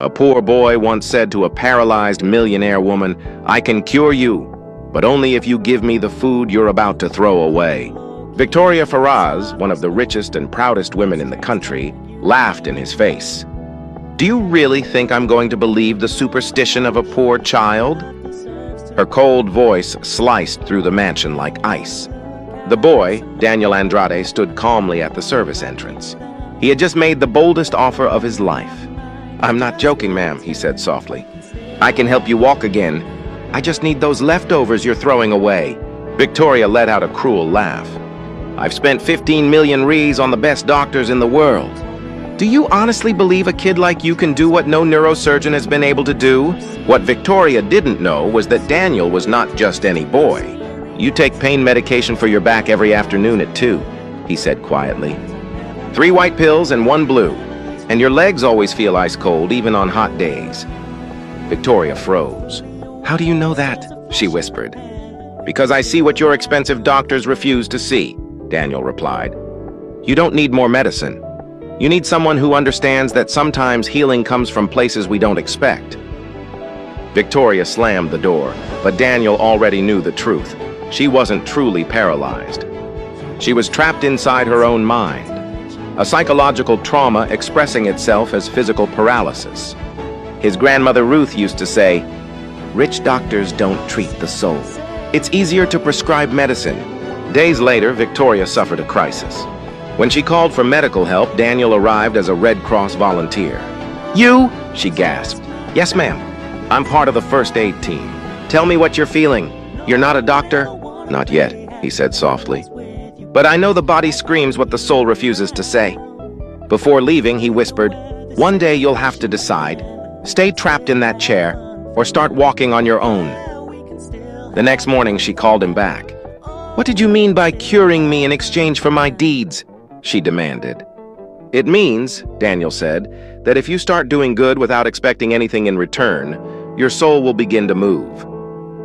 A poor boy once said to a paralyzed millionaire woman, "I can cure you, but only if you give me the food you're about to throw away." Victoria Faraz, one of the richest and proudest women in the country, laughed in his face. "Do you really think I'm going to believe the superstition of a poor child?" Her cold voice sliced through the mansion like ice. The boy, Daniel Andrade, stood calmly at the service entrance. He had just made the boldest offer of his life. "I'm not joking, ma'am," he said softly. "I can help you walk again. I just need those leftovers you're throwing away." Victoria let out a cruel laugh. "I've spent 15 million Rs on the best doctors in the world. Do you honestly believe a kid like you can do what no neurosurgeon has been able to do?" What Victoria didn't know was that Daniel was not just any boy. "You take pain medication for your back every afternoon at 2, he said quietly. 3 white pills and 1 blue. And your legs always feel ice cold, even on hot days." Victoria froze. "How do you know that?" she whispered. "Because I see what your expensive doctors refuse to see," Daniel replied. "You don't need more medicine. You need someone who understands that sometimes healing comes from places we don't expect." Victoria slammed the door, but Daniel already knew the truth. She wasn't truly paralyzed. She was trapped inside her own mind. A psychological trauma expressing itself as physical paralysis. His grandmother Ruth used to say, "Rich doctors don't treat the soul. It's easier to prescribe medicine." Days later, Victoria suffered a crisis. When she called for medical help, Daniel arrived as a Red Cross volunteer. "You?" she gasped. "Yes, ma'am. I'm part of the first aid team. Tell me what you're feeling. You're not a doctor?" "Not yet," he said softly. "But I know the body screams what the soul refuses to say." Before leaving, he whispered, "One day you'll have to decide. Stay trapped in that chair or start walking on your own." The next morning, she called him back. "What did you mean by curing me in exchange for my deeds?" she demanded. "It means," Daniel said, "that if you start doing good without expecting anything in return, your soul will begin to move.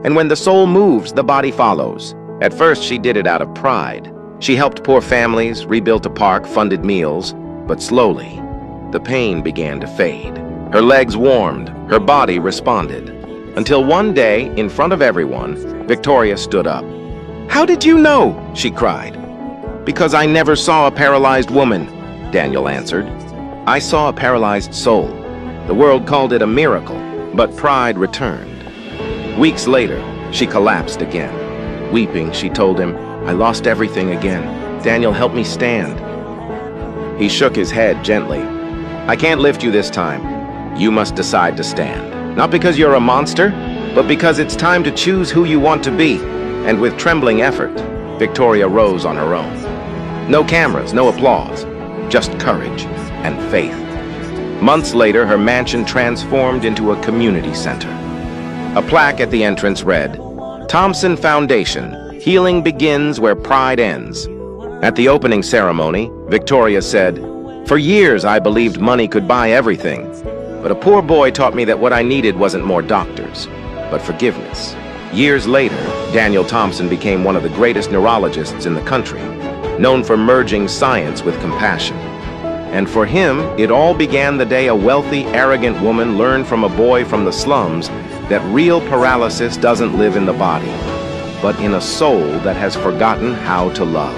And when the soul moves, the body follows." At first, she did it out of pride. She helped poor families, rebuilt a park, funded meals, but slowly, the pain began to fade. Her legs warmed, her body responded. Until one day, in front of everyone, Victoria stood up. "How did you know?" she cried. "Because I never saw a paralyzed woman," Daniel answered. "I saw a paralyzed soul. The world called it a miracle, but pride returned." Weeks later, she collapsed again. Weeping, she told him, "I lost everything again. Daniel, help me stand." He shook his head gently. "I can't lift you this time. You must decide to stand. Not because you're a monster, but because it's time to choose who you want to be." And with trembling effort, Victoria rose on her own. No cameras, no applause, just courage and faith. Months later, her mansion transformed into a community center. A plaque at the entrance read, "Thompson Foundation. Healing begins where pride ends." At the opening ceremony, Victoria said, "For years I believed money could buy everything, but a poor boy taught me that what I needed wasn't more doctors, but forgiveness." Years later, Daniel Thompson became one of the greatest neurologists in the country, known for merging science with compassion. And for him, it all began the day a wealthy, arrogant woman learned from a boy from the slums that real paralysis doesn't live in the body, but in a soul that has forgotten how to love.